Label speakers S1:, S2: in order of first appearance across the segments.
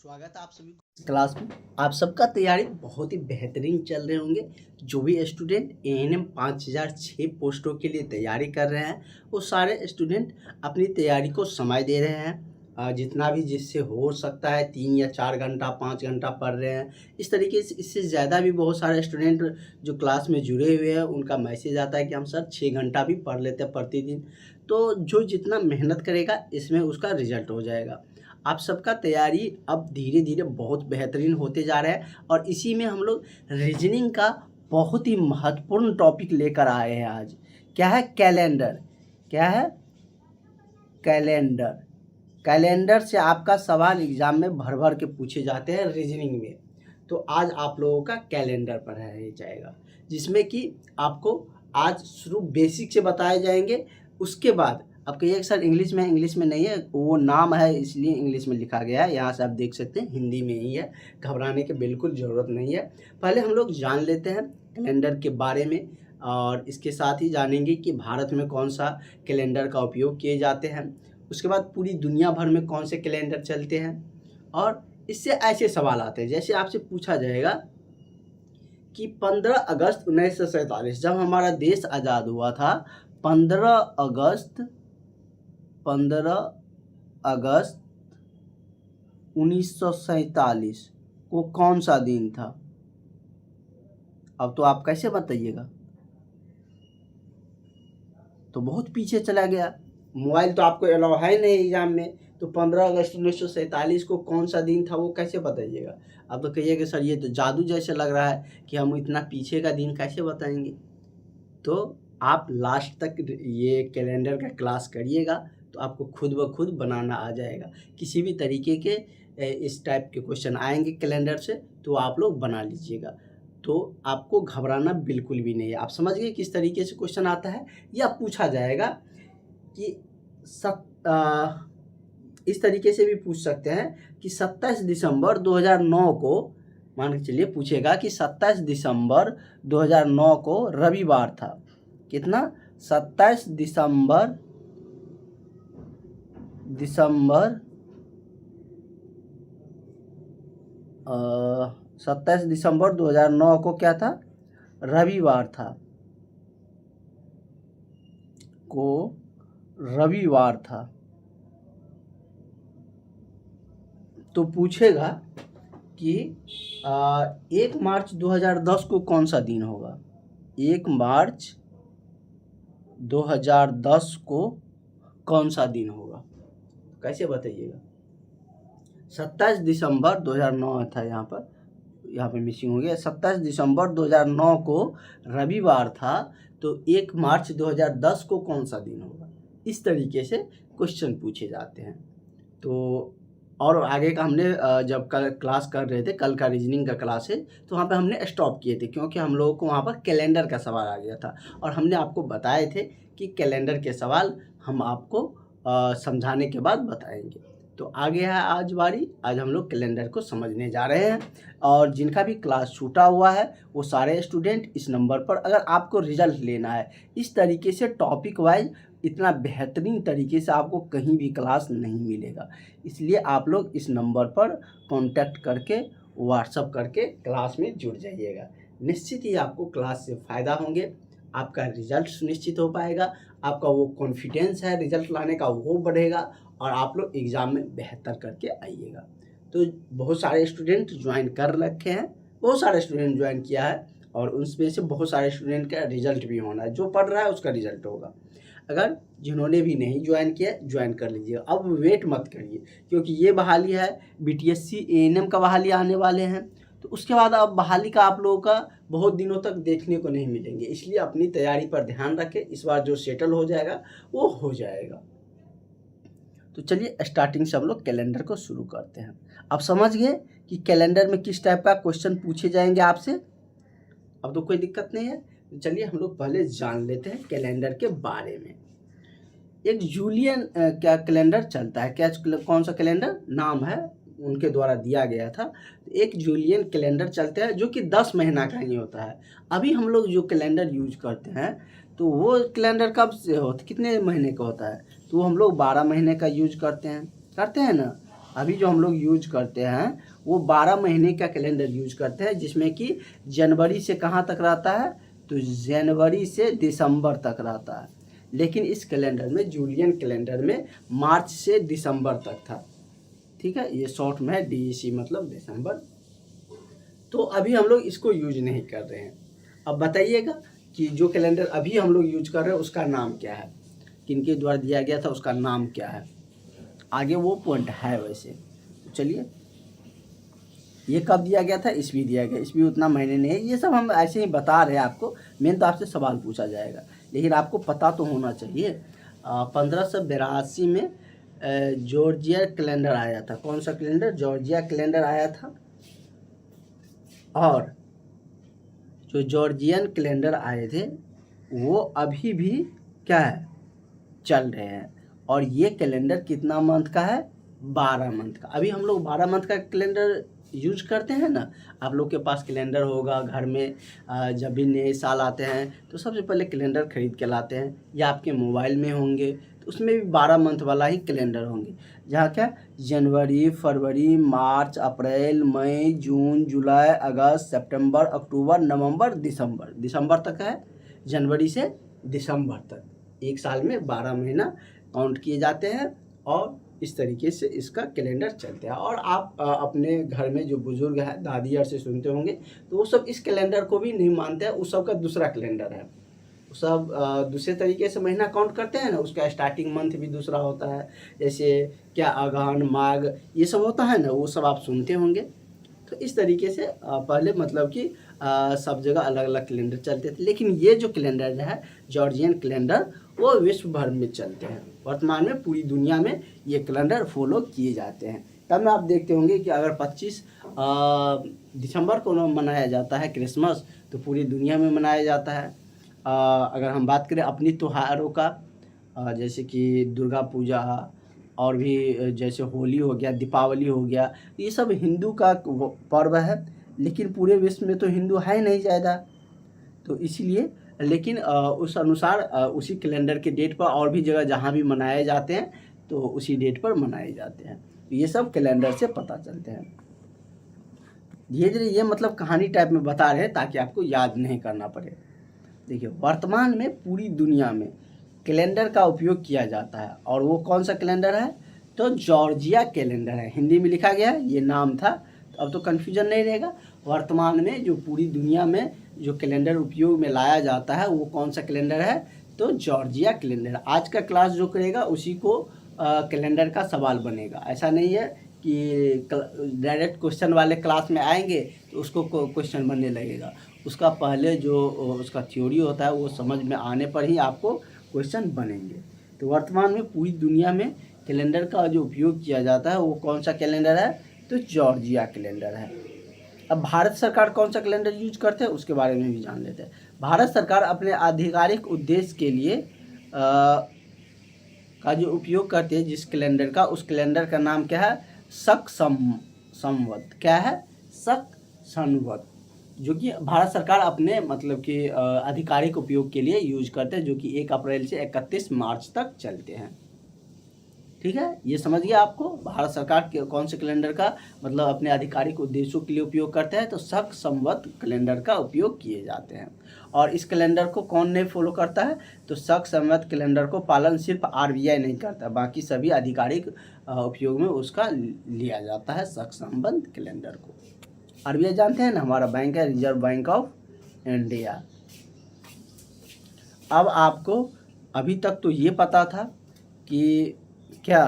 S1: स्वागत है आप सभी को इस क्लास में। आप सबका तैयारी बहुत ही बेहतरीन चल रहे होंगे। जो भी स्टूडेंट एएनएम 5006 पोस्टों के लिए तैयारी कर रहे हैं वो सारे स्टूडेंट अपनी तैयारी को समय दे रहे हैं। जितना भी जिससे हो सकता है 3 या 4 घंटा 5 घंटा पढ़ रहे हैं। इस तरीके से इससे ज़्यादा भी बहुत सारे स्टूडेंट जो क्लास में जुड़े हुए हैं उनका मैसेज आता है कि हम सर 6 घंटा भी पढ़ लेते हैं प्रतिदिन। तो जो जितना मेहनत करेगा इसमें उसका रिजल्ट हो जाएगा। आप सबका तैयारी अब धीरे धीरे बहुत बेहतरीन होते जा रहा है और इसी में हम लोग रीजनिंग का बहुत ही महत्वपूर्ण टॉपिक लेकर आए हैं आज। क्या है? कैलेंडर। क्या है? कैलेंडर। कैलेंडर से आपका सवाल एग्जाम में भर भर के पूछे जाते हैं रीजनिंग में। तो आज आप लोगों का कैलेंडर पढ़ाया जाएगा, जिसमें कि आपको आज शुरू बेसिक से बताए जाएंगे। उसके बाद आप कहिए सर इंग्लिश में नहीं है, वो नाम है इसलिए इंग्लिश में लिखा गया है। यहाँ से आप देख सकते हैं हिंदी में ही है, घबराने की बिल्कुल ज़रूरत नहीं है। पहले हम लोग जान लेते हैं कैलेंडर के बारे में और इसके साथ ही जानेंगे कि भारत में कौन सा कैलेंडर का उपयोग किए जाते हैं। उसके बाद पूरी दुनिया भर में कौन से कैलेंडर चलते हैं। और इससे ऐसे सवाल आते हैं, जैसे आपसे पूछा जाएगा कि 15 अगस्त 1947 जब हमारा देश आज़ाद हुआ था, 15 अगस्त 1947 को कौन सा दिन था? अब तो आप कैसे बताइएगा? तो बहुत पीछे चला गया। मोबाइल तो आपको अलाउ है नहीं एग्जाम में, तो 15 अगस्त 1947 को कौन सा दिन था वो कैसे बताइएगा? अब तो कहिएगा सर ये तो जादू जैसे लग रहा है कि हम इतना पीछे का दिन कैसे बताएंगे। तो आप लास्ट तक ये कैलेंडर का क्लास करिएगा तो आपको खुद ब खुद बनाना आ जाएगा। किसी भी तरीके के इस टाइप के क्वेश्चन आएंगे कैलेंडर से तो आप लोग बना लीजिएगा। तो आपको घबराना बिल्कुल भी नहीं है। आप समझ गए किस तरीके से क्वेश्चन आता है। या पूछा जाएगा कि इस तरीके से भी पूछ सकते हैं कि 27 दिसंबर 2009 को, मान के चलिए पूछेगा कि 27 दिसंबर 2009 को रविवार था। कितना? 27 दिसंबर 27 दिसंबर 2009 को क्या था? रविवार था। रविवार था। तो पूछेगा कि 1 मार्च 2010 को कौन सा दिन होगा? 1 मार्च 2010 को कौन सा दिन होगा? कैसे बताइएगा? 27 दिसंबर 2009 था, यहाँ पे मिसिंग हो गया। 27 दिसंबर 2009 को रविवार था, तो 1 मार्च 2010 को कौन सा दिन होगा? इस तरीके से क्वेश्चन पूछे जाते हैं। तो और आगे का हमने जब कल क्लास कर रहे थे, कल का रीजनिंग का क्लास है, तो वहाँ पे हमने स्टॉप किए थे क्योंकि हम लोगों को वहाँ पर कैलेंडर का सवाल आ गया था और हमने आपको बताए थे कि कैलेंडर के सवाल हम आपको समझाने के बाद बताएंगे। तो आगे है आज बारी। आज हम लोग कैलेंडर को समझने जा रहे हैं और जिनका भी क्लास छूटा हुआ है वो सारे स्टूडेंट इस नंबर पर, अगर आपको रिजल्ट लेना है इस तरीके से टॉपिक वाइज, इतना बेहतरीन तरीके से आपको कहीं भी क्लास नहीं मिलेगा। इसलिए आप लोग इस नंबर पर कांटेक्ट करके व्हाट्सअप करके क्लास में जुड़ जाइएगा। निश्चित ही आपको क्लास से फ़ायदा होंगे, आपका रिजल्ट सुनिश्चित हो पाएगा, आपका वो कॉन्फिडेंस है रिजल्ट लाने का वो बढ़ेगा और आप लोग एग्ज़ाम में बेहतर करके आइएगा। तो बहुत सारे स्टूडेंट ज्वाइन कर रखे हैं, बहुत सारे स्टूडेंट ज्वाइन किया है और उसमें से बहुत सारे स्टूडेंट का रिजल्ट भी होना है। जो पढ़ रहा है उसका रिजल्ट होगा। अगर जिन्होंने भी नहीं ज्वाइन किया ज्वाइन कर लीजिए। अब वेट मत करिए क्योंकि ये बहाली है, बीटीएससी एएनएम का बहाली आने वाले हैं, तो उसके बाद अब बहाली का आप लोगों का बहुत दिनों तक देखने को नहीं मिलेंगे। इसलिए अपनी तैयारी पर ध्यान रखें। इस बार जो सेटल हो जाएगा वो हो जाएगा। तो चलिए स्टार्टिंग से हम लोग कैलेंडर को शुरू करते हैं। आप समझ गए कि कैलेंडर में किस टाइप का क्वेश्चन पूछे जाएंगे आपसे। अब तो कोई दिक्कत नहीं है। तो चलिए हम लोग पहले जान लेते हैं कैलेंडर के बारे में। एक जूलियन क्या कैलेंडर चलता है? क्या कौन सा कैलेंडर? नाम है उनके द्वारा दिया गया था। एक जूलियन कैलेंडर चलता है जो कि 10 महीना का ही होता है। अभी हम लोग जो कैलेंडर यूज करते हैं तो वो कैलेंडर कब से होता, कितने महीने का होता है? तो हम लोग 12 महीने का यूज करते हैं ना। अभी जो हम लोग यूज करते हैं वो 12 महीने का कैलेंडर यूज करते हैं, जिसमें कि जनवरी से कहाँ तक रहता है, तो जनवरी से दिसंबर तक रहता है। लेकिन इस कैलेंडर में, जूलियन कैलेंडर में, मार्च से दिसंबर तक था। ठीक है, ये शॉर्ट में है DEC, मतलब दिसंबर। तो अभी हम लोग इसको यूज नहीं कर रहे हैं। अब बताइएगा कि जो कैलेंडर अभी हम लोग यूज कर रहे हैं उसका नाम क्या है, किनके द्वारा दिया गया था, उसका नाम क्या है, आगे वो पॉइंट है वैसे। तो चलिए, ये कब दिया गया था, ईस्वी दिया गया, ईस्वी उतना महीने नहीं है, ये सब हम ऐसे ही बता रहे हैं आपको। मेन तो आपसे सवाल पूछा जाएगा, लेकिन आपको पता तो होना चाहिए। 1582 में जॉर्जिया कैलेंडर आया था। कौन सा कैलेंडर, जॉर्जिया कैलेंडर आया था। और जो जॉर्जियन कैलेंडर आए थे वो अभी भी क्या है, चल रहे हैं। और ये कैलेंडर कितना मंथ का है, 12 मंथ का। अभी हम लोग 12 मंथ का कैलेंडर यूज करते हैं ना। आप लोग के पास कैलेंडर होगा घर में, जब भी नए साल आते हैं तो सबसे पहले कैलेंडर खरीद के लाते हैं, या आपके मोबाइल में होंगे तो उसमें भी 12 मंथ वाला ही कैलेंडर होंगे, जहाँ क्या जनवरी, फरवरी, मार्च, अप्रैल, मई, जून, जुलाई, अगस्त, सितंबर, अक्टूबर, नवंबर, दिसंबर। दिसंबर तक है, जनवरी से दिसंबर तक। एक साल में 12 महीना काउंट किए जाते हैं और इस तरीके से इसका कैलेंडर चलता है। और आप अपने घर में जो बुजुर्ग हैं, दादी और से सुनते होंगे, तो वो सब इस कैलेंडर को भी नहीं मानते हैं, उस सब का दूसरा कैलेंडर है। वो सब दूसरे तरीके से महीना काउंट करते हैं ना, उसका स्टार्टिंग मंथ भी दूसरा होता है, जैसे क्या अगहन, माघ, ये सब होता है ना, वो सब आप सुनते होंगे। तो इस तरीके से पहले मतलब कि सब जगह अलग अलग कैलेंडर चलते थे, लेकिन ये जो कैलेंडर है जॉर्जियन कैलेंडर, वो विश्व भर में चलते हैं। वर्तमान में पूरी दुनिया में ये कैलेंडर फॉलो किए जाते हैं। तब में आप देखते होंगे कि अगर 25 दिसंबर को मनाया जाता है क्रिसमस, तो पूरी दुनिया में मनाया जाता है। अगर हम बात करें अपनी त्योहारों का, जैसे कि दुर्गा पूजा, और भी जैसे होली हो गया, दीपावली हो गया, ये सब हिंदू का पर्व है, लेकिन पूरे विश्व में तो हिंदू है नहीं ज़्यादा, तो इसलिए लेकिन उस अनुसार उसी कैलेंडर के डेट पर और भी जगह जहाँ भी मनाए जाते हैं तो उसी डेट पर मनाए जाते हैं। तो ये सब कैलेंडर से पता चलते हैं। धीरे धीरे ये मतलब कहानी टाइप में बता रहे हैं ताकि आपको याद नहीं करना पड़े। देखिए, वर्तमान में पूरी दुनिया में कैलेंडर का उपयोग किया जाता है, और वो कौन सा कैलेंडर है, तो जॉर्जिया कैलेंडर है। हिंदी में लिखा गया है, ये नाम था, तो अब तो कन्फ्यूजन नहीं रहेगा। वर्तमान में जो पूरी दुनिया में जो कैलेंडर उपयोग में लाया जाता है वो कौन सा कैलेंडर है, तो जॉर्जिया कैलेंडर। आज का क्लास जो करेगा उसी को कैलेंडर का सवाल बनेगा। ऐसा नहीं है कि डायरेक्ट क्वेश्चन वाले क्लास में आएंगे तो उसको क्वेश्चन बनने लगेगा। उसका पहले जो उसका थ्योरी होता है वो समझ में आने पर ही आपको क्वेश्चन बनेंगे। तो वर्तमान में पूरी दुनिया में कैलेंडर का जो उपयोग किया जाता है वो कौन सा कैलेंडर है, तो जॉर्जिया कैलेंडर है। अब भारत सरकार कौन सा कैलेंडर यूज करते हैं उसके बारे में भी जान लेते हैं। भारत सरकार अपने आधिकारिक उद्देश्य के लिए का जो उपयोग करते हैं जिस कैलेंडर का, उस कैलेंडर का नाम क्या है, शक संवत। क्या है, शक संवत, जो कि भारत सरकार अपने मतलब कि आधिकारिक उपयोग के लिए यूज करते हैं, जो कि 1 अप्रैल से 31 मार्च तक चलते हैं। ठीक है, ये समझ गया आपको। भारत सरकार के कौन से कैलेंडर का मतलब अपने आधिकारिक उद्देश्यों के लिए उपयोग करते हैं, तो शक संवत कैलेंडर का उपयोग किए जाते हैं। और इस कैलेंडर को कौन नहीं फॉलो करता है, तो शक संवत कैलेंडर को पालन सिर्फ RBI नहीं करता, बाकी सभी आधिकारिक उपयोग में उसका लिया जाता है शक संवत कैलेंडर को। RBI जानते हैं ना, हमारा बैंक है, रिजर्व बैंक ऑफ इंडिया। अब आपको अभी तक तो ये पता था कि क्या,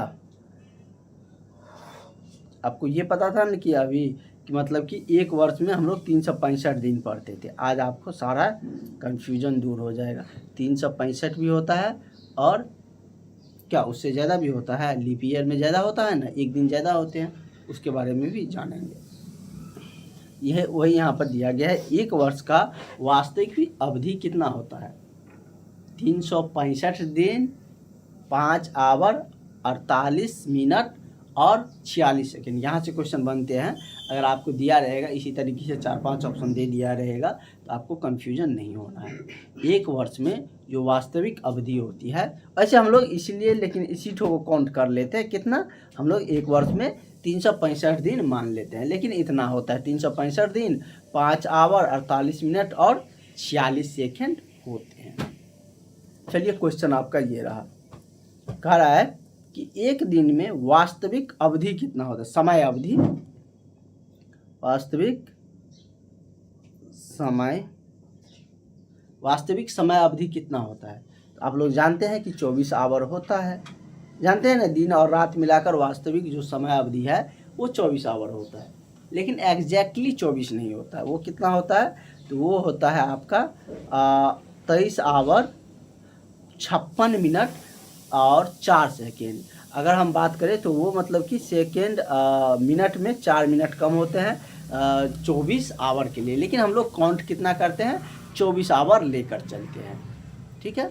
S1: आपको ये पता था ना कि अभी कि मतलब कि एक वर्ष में हम लोग 365 दिन पढ़ते थे। आज आपको सारा कंफ्यूजन दूर हो जाएगा। 365 भी होता है और क्या उससे ज़्यादा भी होता है, लीप ईयर में ज़्यादा होता है ना, एक दिन ज़्यादा होते हैं, उसके बारे में भी जानेंगे। यह वही यहाँ पर दिया गया है। एक वर्ष का वास्तविक अवधि कितना होता है, 365 दिन, 5 आवर, 48 मिनट और 46 सेकेंड। यहाँ से क्वेश्चन बनते हैं। अगर आपको दिया रहेगा इसी तरीके से 4-5 ऑप्शन दे दिया रहेगा तो आपको कंफ्यूजन नहीं होना है। एक वर्ष में जो वास्तविक अवधि होती है। ऐसे हम लोग इसलिए लेकिन इसी ठो को काउंट कर लेते हैं, कितना हम लोग एक वर्ष में 365 दिन मान लेते हैं, लेकिन इतना होता है 365 दिन 5 आवर 48 मिनट और 46 सेकेंड होते हैं। चलिए क्वेश्चन आपका ये रहा, कह रहा है कि एक दिन में वास्तविक अवधि कितना होता है, समय अवधि, वास्तविक समय अवधि कितना होता है। तो आप लोग जानते हैं कि 24 आवर होता है, जानते हैं ना, दिन और रात मिलाकर वास्तविक जो समय अवधि है वो 24 आवर होता है, लेकिन एग्जैक्टली 24 नहीं होता है। वो कितना होता है, तो वो होता है आपका 23 आवर 56 मिनट और 4 सेकेंड। अगर हम बात करें तो वो मतलब कि सेकेंड मिनट में 4 मिनट कम होते हैं 24 आवर के लिए, लेकिन हम लोग काउंट कितना करते हैं, 24 आवर लेकर चलते हैं। ठीक है,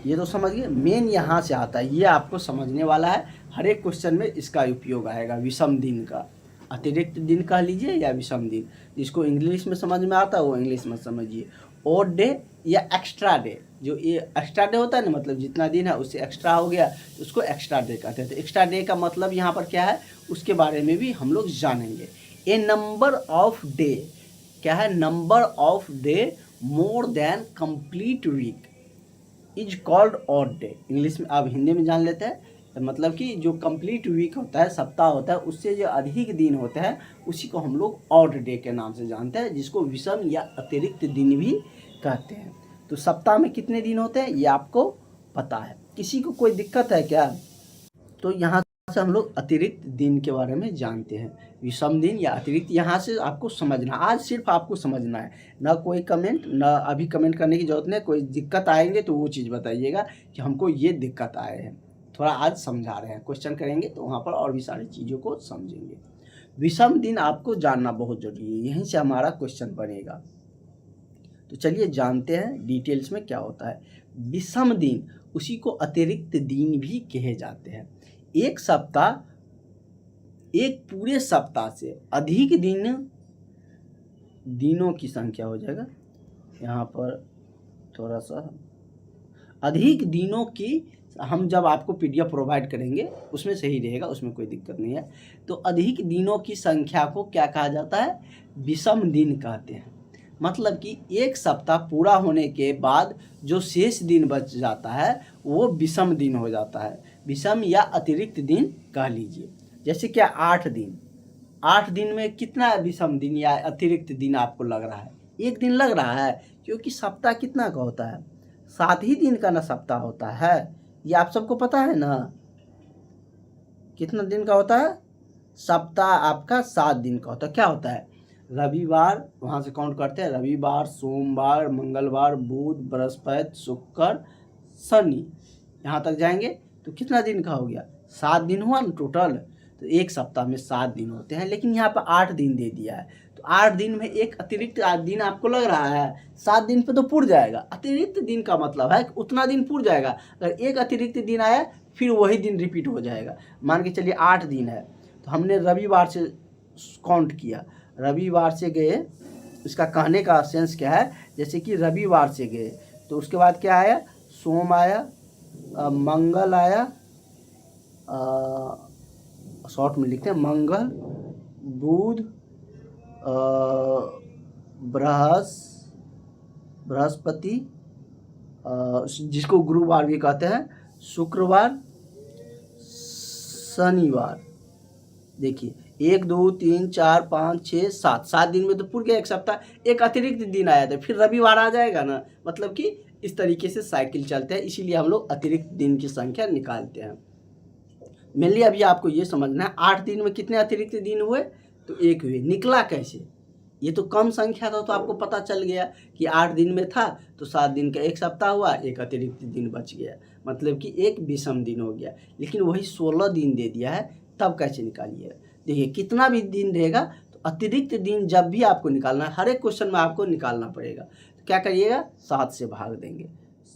S1: ये तो समझिए, मेन यहाँ से आता है, ये आपको समझने वाला है, हर एक क्वेश्चन में इसका उपयोग आएगा। विषम दिन का, अतिरिक्त दिन कह लीजिए या विषम दिन, जिसको इंग्लिश में समझ में आता है वो इंग्लिश में समझिए। ओड डे या एक्स्ट्रा डे, जो ये एक्स्ट्रा डे होता है ना, मतलब जितना दिन है उससे एक्स्ट्रा हो गया, उसको एक्स्ट्रा डे कहते हैं। तो एक्स्ट्रा डे का मतलब यहाँ पर क्या है, उसके बारे में भी हम लोग जानेंगे। ए नंबर ऑफ डे, क्या है, number of day more than complete week is called odd day. English में, आप हिंदी में जान लेते हैं, तो मतलब कि जो कंप्लीट वीक होता है, सप्ताह होता है, उससे जो अधिक दिन होते हैं उसी को हम लोग ऑड डे के नाम से जानते हैं, जिसको विषम या अतिरिक्त दिन भी कहते हैं। तो सप्ताह में कितने दिन होते हैं ये आपको पता है, किसी को कोई दिक्कत है क्या। तो यहाँ से हम लोग अतिरिक्त दिन के बारे में जानते हैं, विषम दिन या अतिरिक्त, यहाँ से आपको समझना, आज सिर्फ आपको समझना है, ना कोई कमेंट, ना अभी कमेंट करने की जरूरत नहीं। कोई दिक्कत आएंगे तो वो चीज़ बताइएगा कि हमको ये दिक्कत आए हैं, थोड़ा आज समझा रहे हैं, क्वेश्चन करेंगे तो वहाँ पर और भी सारी चीज़ों को समझेंगे। विषम दिन आपको जानना बहुत जरूरी है, यहीं से हमारा क्वेश्चन बनेगा। तो चलिए जानते हैं डिटेल्स में क्या होता है। विषम दिन, उसी को अतिरिक्त दिन भी कहे जाते हैं। एक सप्ताह, एक पूरे सप्ताह से अधिक दिनों की संख्या हो जाएगा, यहाँ पर थोड़ा सा अधिक दिनों की, हम जब आपको पीडीएफ प्रोवाइड करेंगे उसमें सही रहेगा, उसमें कोई दिक्कत नहीं है। तो अधिक दिनों की संख्या को क्या कहा जाता है, विषम दिन कहते हैं। मतलब कि एक सप्ताह पूरा होने के बाद जो शेष दिन बच जाता है वो विषम दिन हो जाता है, विषम या अतिरिक्त दिन कह लीजिए। जैसे क्या 8 दिन, 8 दिन में कितना विषम दिन या अतिरिक्त दिन आपको लग रहा है, एक दिन लग रहा है, क्योंकि सप्ताह कितना का होता है, 7 ही दिन का ना सप्ताह होता है, ये आप सबको पता है ना। कितना दिन का होता है, सप्ताह आपका 7 दिन का होता है। क्या होता है, रविवार, वहाँ से काउंट करते हैं, रविवार, सोमवार, मंगलवार, बुध, बृहस्पति, शुक्र, शनि, यहाँ तक जाएंगे तो कितना दिन का हो गया, 7 दिन हुआ ना टोटल। तो एक सप्ताह में 7 दिन होते हैं, लेकिन यहाँ पर 8 दिन दे दिया है, तो 8 दिन में एक अतिरिक्त दिन आपको लग रहा है, 7 दिन पे तो पूर जाएगा। अतिरिक्त दिन का मतलब है कि उतना दिन पूर जाएगा, अगर एक अतिरिक्त दिन आया फिर वही दिन रिपीट हो जाएगा। मान के चलिए 8 दिन है, तो हमने रविवार से काउंट किया, रविवार से गए, इसका कहने का सेंस क्या है, जैसे कि रविवार से गए तो उसके बाद क्या आया, सोम आया, मंगल आया, शॉर्ट में लिखते हैं, मंगल, बुध, बृहस्पति, जिसको गुरुवार भी कहते हैं, शुक्रवार, शनिवार। देखिए 1 2 3 4 5 6 7, 7 दिन में तो पूरा गया एक सप्ताह। एक अतिरिक्त दिन आया था, फिर रविवार आ जाएगा ना, मतलब कि इस तरीके से साइकिल चलते हैं, इसीलिए हम लोग अतिरिक्त दिन की संख्या निकालते हैं। मेनली अभी आपको ये समझना है 8 दिन में कितने अतिरिक्त दिन हुए, तो 1 हुए। निकला कैसे, ये तो कम संख्या था, तो आपको पता चल गया कि 8 दिन में था तो 7 दिन का एक सप्ताह हुआ, एक अतिरिक्त दिन बच गया, मतलब कि एक विषम दिन हो गया। लेकिन वही 16 दिन दे दिया है, तब कैसे निकालिए। देखिए कितना भी दिन रहेगा तो अतिरिक्त दिन जब भी आपको निकालना है, हर एक क्वेश्चन में आपको निकालना पड़ेगा, तो क्या करिएगा, 7 से भाग देंगे।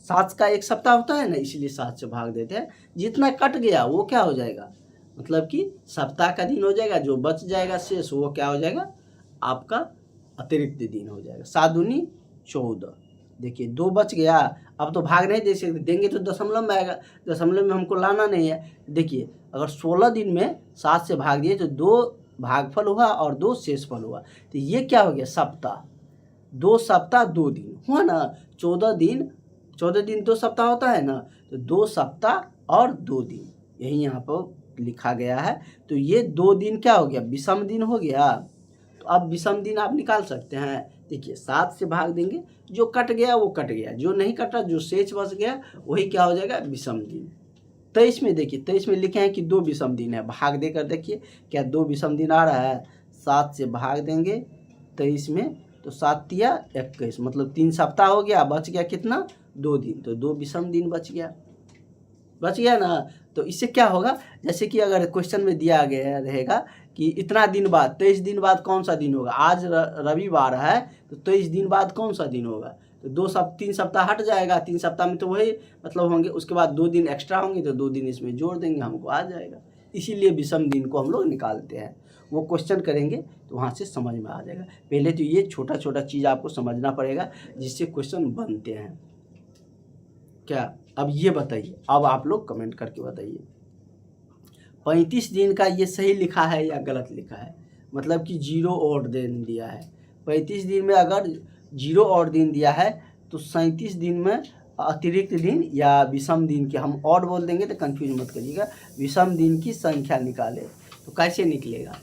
S1: 7 का एक सप्ताह होता है ना, इसीलिए 7 से भाग देते हैं। जितना कट गया वो क्या हो जाएगा, मतलब कि सप्ताह का दिन हो जाएगा, जो बच जाएगा शेष वो क्या हो जाएगा, आपका अतिरिक्त दिन हो जाएगा। 7 दूनी 14, देखिए 2 बच गया। अब तो भाग नहीं दे सकते, देंगे तो दशमलव में आएगा, दशमलव में हमको लाना नहीं है। देखिए अगर 16 दिन में 7 से भाग दिए तो 2 भागफल हुआ और 2 शेषफल हुआ। तो ये क्या हो गया, सप्ताह। 2 सप्ताह 2 दिन हुआ ना, 14 दिन 2 सप्ताह होता है ना, तो 2 सप्ताह और 2 दिन यही यहाँ पर लिखा गया है। तो ये 2 दिन क्या हो गया, विषम दिन हो गया। तो अब विषम दिन आप निकाल सकते हैं। देखिए 7 से भाग देंगे, जो कट गया वो कट गया, जो नहीं कटा, जो शेष बच गया वही क्या हो जाएगा, विषम दिन। 23 में देखिए, 23 में लिखे हैं कि 2 विषम दिन है, भाग देकर देखिए क्या 2 विषम दिन आ रहा है। 7 से भाग देंगे 23 में, तो 7 तिया 21, मतलब 3 सप्ताह हो गया, बच गया कितना, 2 दिन। तो 2 विषम दिन बच गया ना। तो इससे क्या होगा, जैसे कि अगर क्वेश्चन में दिया गया रहेगा कि इतना दिन बाद, 23 दिन बाद कौन सा दिन होगा, आज रविवार है तो 23 दिन बाद कौन सा दिन होगा, तो 3 सप्ताह हट जाएगा, 3 सप्ताह में तो वही मतलब होंगे, उसके बाद 2 दिन एक्स्ट्रा होंगे तो 2 दिन इसमें जोड़ देंगे, हमको आ जाएगा। इसीलिए विषम दिन को हम लोग निकालते हैं। वो क्वेश्चन करेंगे तो वहाँ से समझ में आ जाएगा। पहले तो ये छोटा छोटा चीज़ आपको समझना पड़ेगा जिससे क्वेश्चन बनते हैं। क्या, अब ये बताइए, अब आप लोग कमेंट करके बताइए 35 दिन का ये सही लिखा है या गलत लिखा है, मतलब कि 0 और दिन दिया है। 35 दिन में अगर 0 और दिन दिया है तो 37 दिन में अतिरिक्त दिन या विषम दिन की, हम और बोल देंगे तो कंफ्यूज मत करिएगा, विषम दिन की संख्या निकाले। तो कैसे निकलेगा,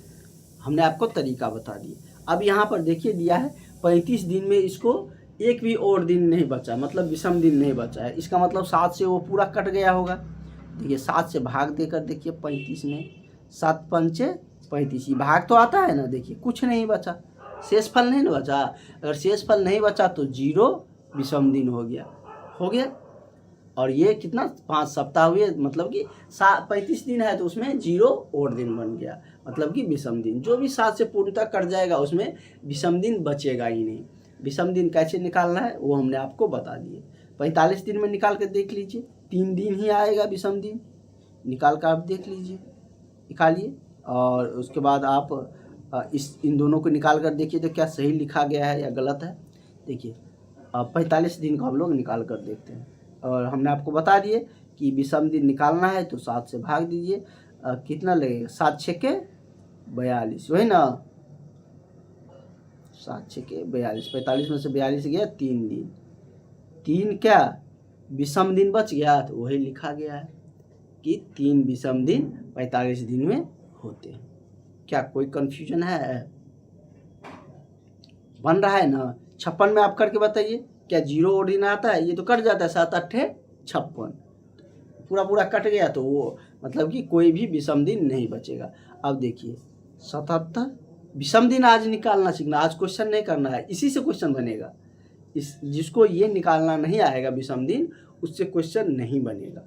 S1: हमने आपको तरीका बता दिया। अब यहाँ पर देखिए दिया है 35 दिन में इसको एक भी और दिन नहीं बचा, मतलब विषम दिन नहीं बचा है, इसका मतलब 7 से वो पूरा कट गया होगा। देखिए 7 से भाग देकर देखिए 35 में, 7 पंचे 35, भाग तो आता है ना, देखिए कुछ नहीं बचा, शेषफल नहीं बचा। अगर शेषफल नहीं बचा तो 0 विषम दिन हो गया। और ये कितना, 5 सप्ताह हुए, मतलब कि 35 दिन है तो उसमें 0 और दिन बन गया, मतलब कि विषम दिन। जो भी 7 से पूर्णतः कट जाएगा उसमें विषम दिन बचेगा ही नहीं। विषम दिन कैसे निकालना है वो हमने आपको बता दिए। 45 दिन में निकाल कर देख लीजिए, 3 दिन ही आएगा विषम दिन, निकाल कर आप देख लीजिए, निकालिए। और उसके बाद आप इन दोनों को निकाल कर देखिए तो क्या सही लिखा गया है या गलत है। देखिए 45 दिन को हम लोग निकाल कर देखते हैं, और हमने आपको बता दिए कि विषम दिन निकालना है तो 7 से भाग दीजिए, कितना लगेगा, 7 छके 42, वही ना, 7 छके 42, 45 में से 42 गया 3 दिन, 3 क्या विषम दिन बच गया, तो वही लिखा गया है कि 3 विषम दिन 45 दिन में होते हैं। क्या कोई कन्फ्यूजन है, बन रहा है ना। 56 में आप करके बताइए, क्या 0 और दिन आता है, ये तो कट जाता है, 7 8 56, पूरा कट गया तो वो मतलब कि कोई भी विषम दिन नहीं बचेगा। अब देखिए 77 विषम दिन आज निकालना सीखना, आज क्वेश्चन नहीं करना है, इसी से क्वेश्चन बनेगा। जिसको ये निकालना नहीं आएगा विषम दिन, उससे क्वेश्चन नहीं बनेगा।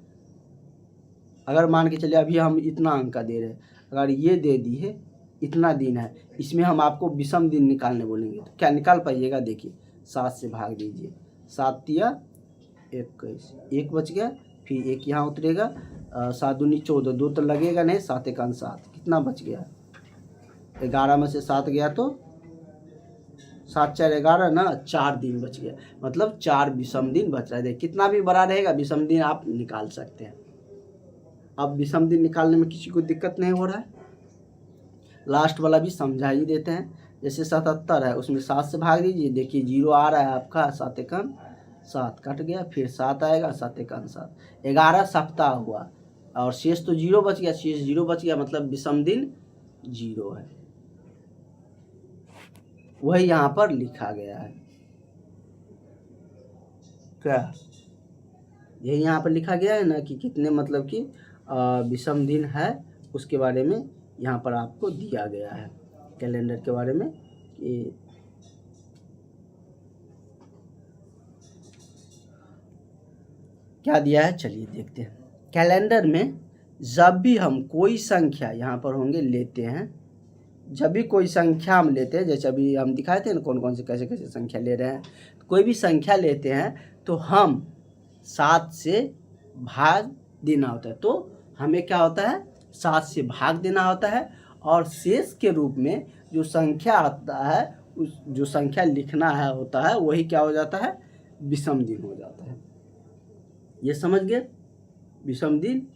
S1: अगर मान के चलिए अभी हम इतना अंक का दे रहे हैं, अगर ये दे दी है इतना दिन है, इसमें हम आपको विषम दिन निकालने बोलेंगे तो क्या निकाल पाइएगा। देखिए 7 से भाग दीजिए, 7 तिया 21, 1 बच गया, फिर 1 यहाँ उतरेगा, 7 दूनी 14, 2 तो लगेगा नहीं, 7 1 7, कितना बच गया, 11 में से 7 गया तो 7 4 11 ना, 4 दिन बच गया, मतलब 4 विषम दिन बच रहा है। देखिए कितना भी बड़ा रहेगा विषम दिन आप निकाल सकते हैं। अब विषम दिन निकालने में किसी को दिक्कत नहीं हो रहा है, लास्ट वाला भी समझा ही देते हैं। जैसे 77 है, उसमें 7 से भाग दीजिए, देखिए 0 आ रहा है आपका, 7 1 7 कट गया, फिर 7 आएगा, 7 1 7, 11 सप्ताह हुआ, और शेष तो 0 बच गया, शेष 0 बच गया, मतलब विषम दिन 0 है, वही यहाँ पर लिखा गया है। क्या यही यहाँ पर लिखा गया है ना कि कितने मतलब कि विषम दिन है, उसके बारे में यहाँ पर आपको दिया गया है, कैलेंडर के बारे में कि क्या दिया है। चलिए देखते हैं। कैलेंडर में जब भी हम कोई संख्या यहाँ पर होंगे लेते हैं, जब भी कोई संख्या हम लेते हैं, जैसे अभी हम दिखाए थे ना कौन कौन से कैसे कैसे संख्या ले रहे हैं, कोई भी संख्या लेते हैं तो हम 7 से भाग देना होता है। तो हमें क्या होता है, 7 से भाग देना होता है, और शेष के रूप में जो संख्या आता है, उस जो संख्या लिखना है होता है, वही क्या हो जाता है, विषम दिन हो जाता है। ये समझ गए? विषम दिन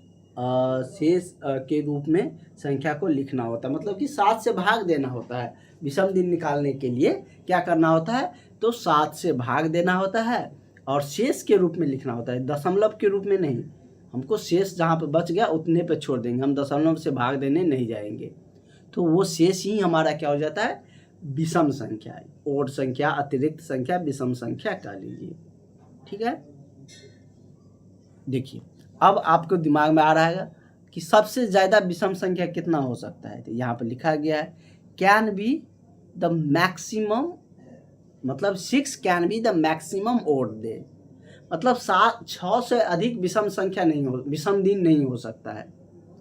S1: शेष के रूप में संख्या को लिखना होता है, मतलब कि 7 से भाग देना होता है। विषम दिन निकालने के लिए क्या करना होता है, तो 7 से भाग देना होता है और शेष के रूप में लिखना होता है, दशमलव के रूप में नहीं। हमको शेष जहाँ पे बच गया उतने पे छोड़ देंगे, हम दशमलव से भाग देने नहीं जाएंगे। तो वो शेष ही हमारा क्या हो जाता है, विषम संख्या, ओड संख्या, अतिरिक्त संख्या, विषम संख्या कह लीजिए। ठीक है, देखिए अब आपको दिमाग में आ रहा है कि सबसे ज़्यादा विषम संख्या कितना हो सकता है। तो यहाँ पर लिखा गया है कैन बी द मैक्सिमम, मतलब 6 can be the maximum odd day, मतलब 6 से अधिक विषम संख्या नहीं हो, विषम दिन नहीं हो सकता है,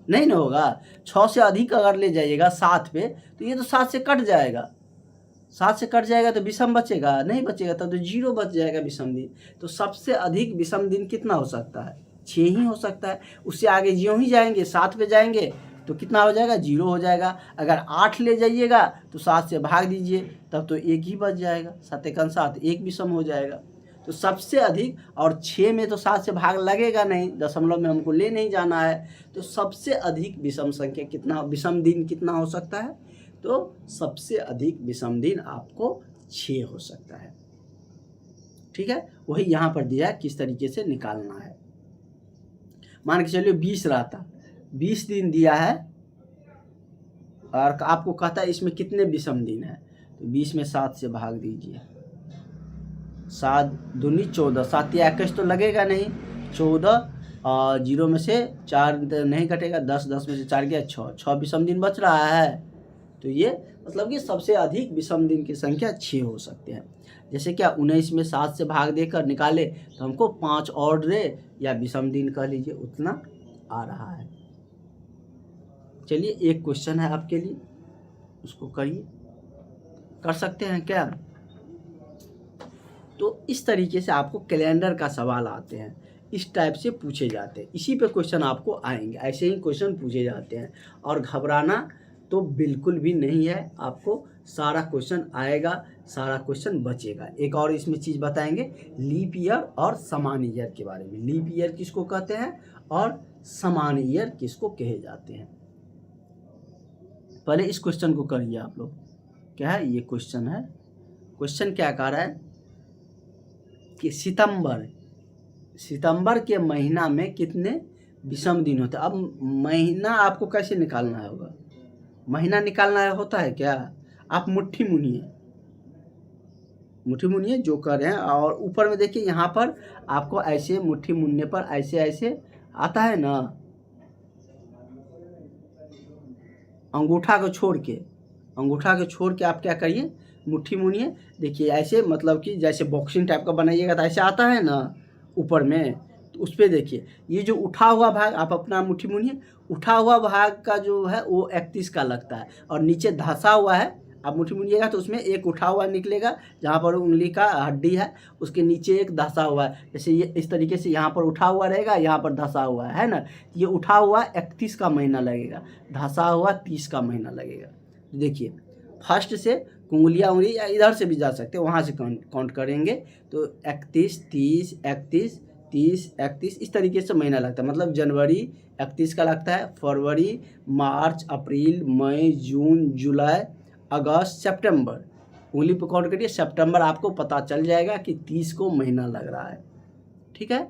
S1: नहीं ना होगा। 6 से अधिक अगर ले जाइएगा 7 पे तो ये तो 7 से कट जाएगा, 7 से कट जाएगा तो विषम बचेगा नहीं, बचेगा तब तो 0 बच जाएगा विषम दिन। तो सबसे अधिक विषम दिन कितना हो सकता है, 6 ही हो सकता है। उससे आगे ज्यों ही जाएंगे 7 पे जाएंगे तो कितना हो जाएगा, 0 हो जाएगा। अगर 8 ले जाइएगा तो 7 से भाग दीजिए तब तो 1 ही बच जाएगा, 7 एकन 7, 1 विषम हो जाएगा। तो सबसे अधिक, और 6 में तो 7 से भाग लगेगा नहीं, दशमलव में हमको ले नहीं जाना है। तो सबसे अधिक विषम संख्या कितना, विषम दिन कितना हो सकता है, तो सबसे अधिक विषम दिन आपको 6 हो सकता है। ठीक है, वही यहाँ पर दिया है किस तरीके से निकालना है। मान के चलिए 20 रहता, 20 दिन दिया है और आपको कहता है इसमें कितने विषम दिन है, तो 20 में 7 से भाग दीजिए, 7 दूनी 14, 7 या 21 तो लगेगा नहीं, 14 0 में से 4 नहीं कटेगा, 10 में से 4 गया 6 विषम दिन बच रहा है। तो ये मतलब कि सबसे अधिक विषम दिन की संख्या 6 हो सकते हैं। जैसे क्या 19 में 7 से भाग देकर निकाले तो हमको 5 और डे या विषम दिन कह लीजिए उतना आ रहा है। चलिए एक क्वेश्चन है आपके लिए, उसको करिए, कर सकते हैं क्या। तो इस तरीके से आपको कैलेंडर का सवाल आते हैं, इस टाइप से पूछे जाते हैं, इसी पे क्वेश्चन आपको आएंगे, ऐसे ही क्वेश्चन पूछे जाते हैं। और घबराना तो बिल्कुल भी नहीं है, आपको सारा क्वेश्चन आएगा, सारा क्वेश्चन बचेगा। एक और इसमें चीज़ बताएंगे लीप ईयर और समान ईयर के बारे में, लीप ईयर किसको कहते हैं और समान ईयर किसको कहे जाते हैं। पहले इस क्वेश्चन को करिए आप लोग, क्या है ये क्वेश्चन है। क्वेश्चन क्या कह रहा है कि सितंबर के महीना में कितने विषम दिन होते हैं। अब महीना आपको कैसे निकालना होगा, महीना निकालना होता है क्या, आप मुट्ठी मुनिए जो कर रहे हैं। और ऊपर में देखिए यहाँ पर आपको ऐसे मुट्ठी मुनने पर ऐसे ऐसे आता है ना, अंगूठा को छोड़ के आप क्या करिए, मुट्ठी मुनिए। देखिए ऐसे, मतलब कि जैसे बॉक्सिंग टाइप का बनाइएगा तो ऐसे आता है ना ऊपर में, तो उस पर देखिए ये जो उठा हुआ भाग आप अपना मुट्ठी मुनिए, उठा हुआ भाग का जो है वो 31 का लगता है, और नीचे धंसा हुआ है आप मुट्ठी मुनिएगा तो उसमें एक उठा हुआ निकलेगा, जहाँ पर उंगली का हड्डी है उसके नीचे एक धंसा हुआ है। जैसे ये इस तरीके से यहाँ पर उठा हुआ रहेगा, यहाँ पर धंसा हुआ है ना, ये उठा हुआ 31 का महीना लगेगा, धंसा हुआ 30 का महीना लगेगा। देखिए फर्स्ट से उंगली या इधर से भी जा सकते हैं, वहाँ से काउंट करेंगे तो 31, 30, 31, 30, 31 इस तरीके से महीना लगता है। मतलब जनवरी 31 का लगता है, फरवरी, मार्च, अप्रैल, मई, जून, जुलाई, अगस्त, सितंबर, उंगली पर काउंट करिए, सितंबर आपको पता चल जाएगा कि 30 को महीना लग रहा है। ठीक है,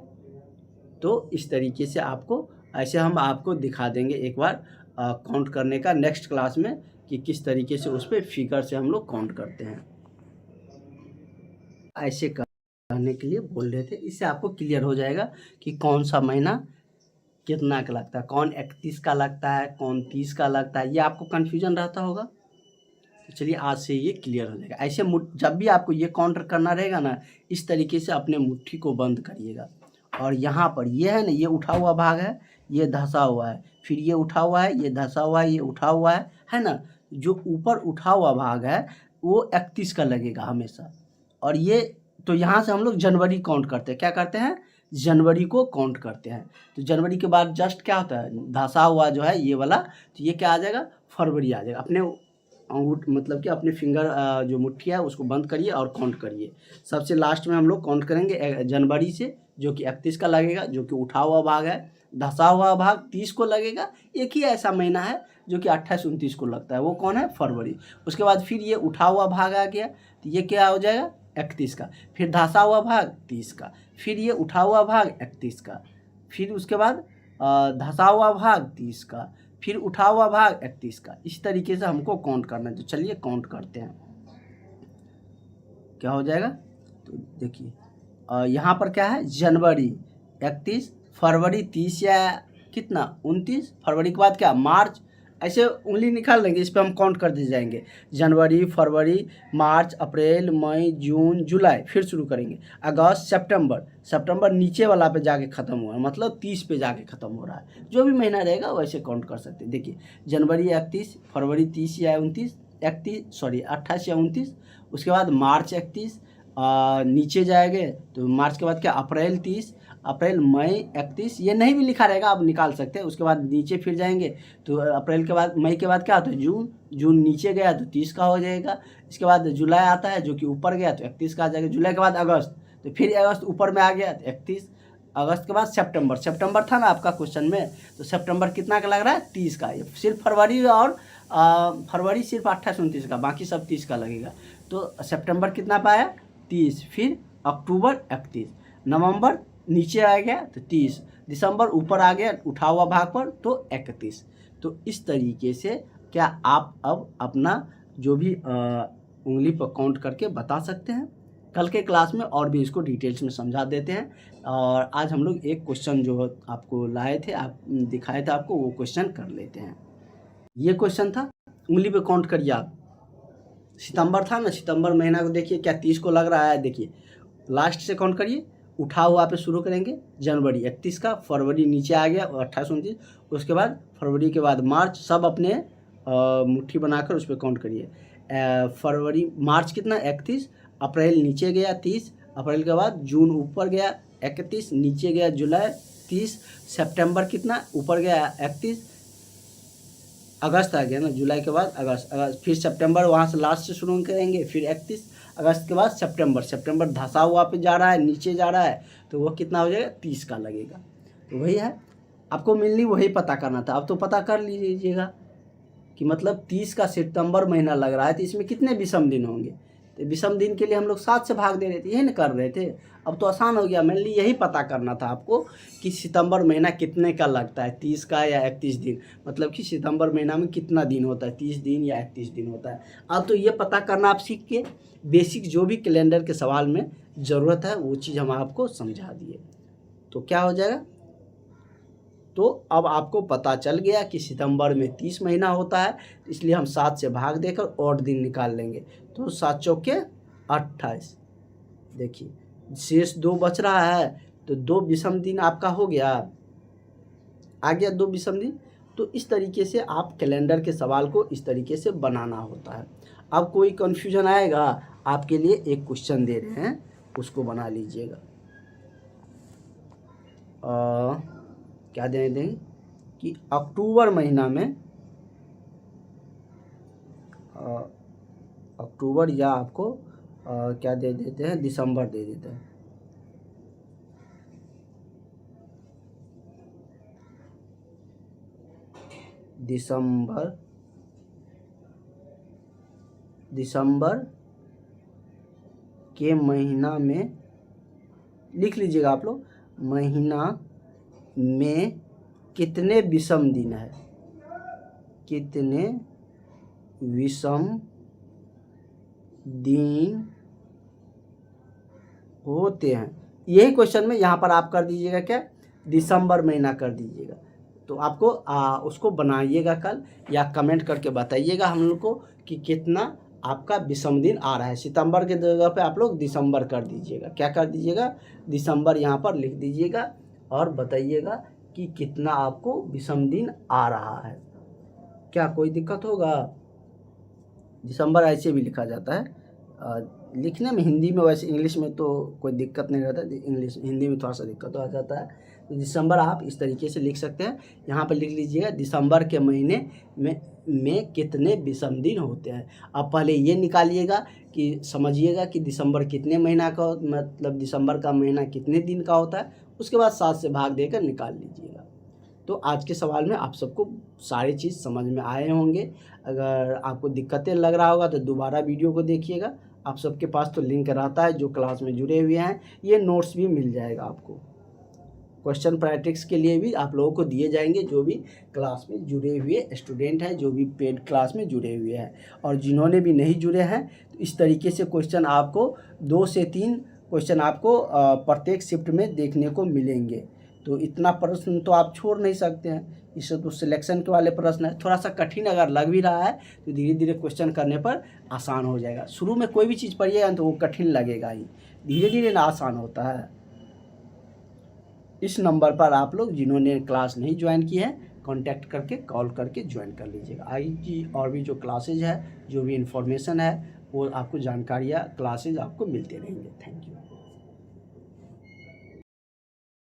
S1: तो इस तरीके से आपको, ऐसे हम आपको दिखा देंगे एक बार काउंट करने का नेक्स्ट क्लास में, कि किस तरीके से उस पर फिगर से हम लोग काउंट करते हैं। ऐसे कहने के लिए बोल रहे थे, इससे आपको क्लियर हो जाएगा कि कौन सा महीना कितना का लगता है, कौन 31 का लगता है, कौन 30 का लगता है, ये आपको कन्फ्यूजन रहता होगा। तो चलिए आज से ये क्लियर हो जाएगा। ऐसे जब भी आपको ये काउंटर करना रहेगा ना, इस तरीके से अपने मुट्ठी को बंद करिएगा, और यहाँ पर ये है ना, ये उठा हुआ भाग है, ये धंसा हुआ है, फिर ये उठा हुआ है, ये धंसा हुआ है, ये उठा हुआ है ना, जो ऊपर उठा हुआ भाग है वो 31 का लगेगा हमेशा। और ये तो यहाँ से हम लोग जनवरी काउंट करते हैं, क्या करते हैं, जनवरी को काउंट करते हैं। तो जनवरी के बाद जस्ट क्या होता है, धंसा हुआ जो है ये वाला, तो ये क्या आ जाएगा, फरवरी आ जाएगा। अपने अंगूठ मतलब कि अपने फिंगर जो मुट्ठी है उसको बंद करिए और काउंट करिए। सबसे लास्ट में हम लोग काउंट करेंगे जनवरी से, जो कि 31 का लगेगा, जो कि उठा हुआ भाग है। धंसा हुआ भाग 30 को लगेगा। एक ही ऐसा महीना है जो कि 28-29 को लगता है, वो कौन है? फरवरी। उसके बाद फिर ये उठा हुआ भाग आ गया, तो ये क्या हो जाएगा? 31 का। फिर धंसा हुआ भाग 30 का। फिर ये उठा हुआ भाग 31 का। फिर उसके बाद धंसा हुआ भाग 30 का। फिर उठा हुआ भाग 31 का। इस तरीके से हमको काउंट करना है। तो चलिए काउंट करते हैं, क्या हो जाएगा। तो देखिए यहाँ पर क्या है? जनवरी 31, फरवरी 30 या कितना 29, फरवरी के बाद क्या? मार्च। ऐसे उंगली निकाल लेंगे, इस पर हम काउंट करते जाएंगे। जनवरी, फरवरी, मार्च, अप्रैल, मई, जून, जुलाई, फिर शुरू करेंगे। अगस्त, सितंबर। सितंबर नीचे वाला पे जाके ख़त्म हुआ है, मतलब 30 पे जाके ख़त्म हो रहा है। जो भी महीना रहेगा वैसे काउंट कर सकते हैं। देखिए जनवरी 31, फरवरी 30 या 29, 28 या 29। उसके बाद मार्च 31, नीचे जाएंगे तो मार्च के बाद क्या? अप्रैल 30, अप्रैल, मई 31। ये नहीं भी लिखा रहेगा, आप निकाल सकते हैं। उसके बाद नीचे फिर जाएंगे तो अप्रैल के बाद, मई के बाद क्या होता है? जून। जून नीचे गया तो 30 का हो जाएगा। इसके बाद जुलाई आता है, जो कि ऊपर गया तो 31 का आ जाएगा। जुलाई के बाद अगस्त, तो फिर अगस्त ऊपर में आ गया तो 31। अगस्त के बाद सितंबर। सितंबर था ना आपका क्वेश्चन में, तो सितंबर कितना का लग रहा है? 30 का। ये सिर्फ फरवरी और फरवरी सिर्फ 28-29 का, बाकी सब 30 का लगेगा। तो सितंबर कितना पाया? 30। फिर अक्टूबर 31, नवंबर नीचे आ गया तो 30, दिसंबर ऊपर आ गया उठा हुआ भाग पर तो 31। तो इस तरीके से क्या आप अब अपना जो भी उंगली पर काउंट करके बता सकते हैं। कल के क्लास में और भी इसको डिटेल्स में समझा देते हैं। और आज हम लोग एक क्वेश्चन जो आपको लाए थे, आप दिखाए थे आपको, वो क्वेश्चन कर लेते हैं। ये क्वेश्चन था, उंगली पे काउंट करिए आप। सितंबर था ना, सितंबर महीना को देखिए क्या 30 को लग रहा है। देखिए लास्ट से काउंट करिए, उठा हुआ पे शुरू करेंगे। जनवरी 31 का, फरवरी नीचे आ गया 28-29। उसके बाद फरवरी के बाद मार्च, सब अपने मुट्ठी बनाकर उस पर काउंट करिए। फरवरी, मार्च कितना? 31। अप्रैल नीचे गया 30। अप्रैल के बाद जून ऊपर गया 31, नीचे गया जुलाई 30। सितंबर कितना? ऊपर गया 31। अगस्त आ गया ना, जुलाई के बाद अगस्त, फिर सितंबर, वहाँ से लास्ट से शुरू करेंगे। फिर 31 अगस्त के बाद सितंबर। सितंबर धंसा हुआ पे जा रहा है, नीचे जा रहा है, तो वो कितना हो जाएगा? 30 का लगेगा। तो वही है, आपको मेनली वही पता करना था। अब तो पता कर लीजिएगा कि मतलब 30 का सितंबर महीना लग रहा है, तो इसमें कितने विषम दिन होंगे। तो विषम दिन के लिए हम लोग 7 से भाग दे रहे थे, यही ना कर रहे थे। अब तो आसान हो गया। मेनली यही पता करना था आपको कि सितंबर महीना कितने का लगता है, 30 का या 31 दिन। मतलब कि सितंबर महीना में कितना दिन होता है, 30 दिन या 31 दिन होता है। अब तो ये पता करना आप सीख के, बेसिक जो भी कैलेंडर के सवाल में ज़रूरत है वो चीज़ हम आपको समझा दिए। तो क्या हो जाएगा, तो अब आपको पता चल गया कि सितंबर में 30 महीना होता है, इसलिए हम 7 से भाग देकर और दिन निकाल लेंगे। तो 7 चौके 28। देखिए शेष 2 बच रहा है, तो 2 विषम दिन आपका हो गया, आ गया 2 विषम दिन। तो इस तरीके से आप कैलेंडर के सवाल को इस तरीके से बनाना होता है। अब कोई कन्फ्यूजन आएगा, आपके लिए एक क्वेश्चन दे रहे हैं, उसको बना लीजिएगा। क्या देंगे कि अक्टूबर महीना में, अक्टूबर या आपको क्या दे देते हैं, दिसंबर दे देते हैं। दिसंबर के महीना में लिख लीजिएगा आप लोग, महीना में कितने विषम दिन है, कितने विषम दिन होते हैं। यही क्वेश्चन में यहाँ पर आप कर दीजिएगा क्या, दिसंबर महीना कर दीजिएगा। तो आपको उसको बनाइएगा कल, या कमेंट करके बताइएगा हम लोग को कि कितना आपका विषम दिन आ रहा है। सितंबर के जगह पे आप लोग दिसंबर कर दीजिएगा। क्या कर दीजिएगा, दिसंबर यहाँ पर लिख दीजिएगा और बताइएगा कि कितना आपको विषम दिन आ रहा है। क्या कोई दिक्कत होगा? दिसंबर ऐसे भी लिखा जाता है लिखने में, हिंदी में, वैसे इंग्लिश में तो कोई दिक्कत नहीं रहता, इंग्लिश हिंदी में थोड़ा सा दिक्कत आ जाता है। तो दिसंबर आप इस तरीके से लिख सकते हैं। यहाँ पर लिख लीजिएगा दिसंबर के महीने में में कितने विषम दिन होते हैं। आप पहले ये निकालिएगा कि समझिएगा कि दिसंबर कितने महीना का, मतलब दिसंबर का महीना कितने दिन का होता है, उसके बाद 7 से भाग देकर निकाल लीजिएगा। तो आज के सवाल में आप सबको सारी चीज़ समझ में आए होंगे। अगर आपको दिक्कतें लग रहा होगा तो दोबारा वीडियो को देखिएगा। आप सबके पास तो लिंक रहता है, जो क्लास में जुड़े हुए हैं, ये नोट्स भी मिल जाएगा आपको। क्वेश्चन प्रैक्टिस के लिए भी आप लोगों को दिए जाएंगे, जो भी क्लास में जुड़े हुए स्टूडेंट हैं, जो भी पेड क्लास में जुड़े हुए हैं। और जिन्होंने भी नहीं जुड़े हैं तो इस तरीके से क्वेश्चन आपको 2 से 3 क्वेश्चन आपको प्रत्येक शिफ्ट में देखने को मिलेंगे। तो इतना प्रश्न तो आप छोड़ नहीं सकते हैं, इससे तो सिलेक्शन के वाले प्रश्न है। थोड़ा सा कठिन अगर लग भी रहा है तो धीरे धीरे क्वेश्चन करने पर आसान हो जाएगा। शुरू में कोई भी चीज़ पढ़िएगा तो वो कठिन लगेगा ही, धीरे धीरे ना आसान होता है। इस नंबर पर आप लोग जिन्होंने क्लास नहीं ज्वाइन की है, कांटेक्ट करके कॉल करके ज्वाइन कर लीजिएगा। आगे की और भी जो क्लासेज है, जो भी इन्फॉर्मेशन है, वो आपको जानकारियाँ क्लासेज आपको मिलते रहेंगे। Thank you.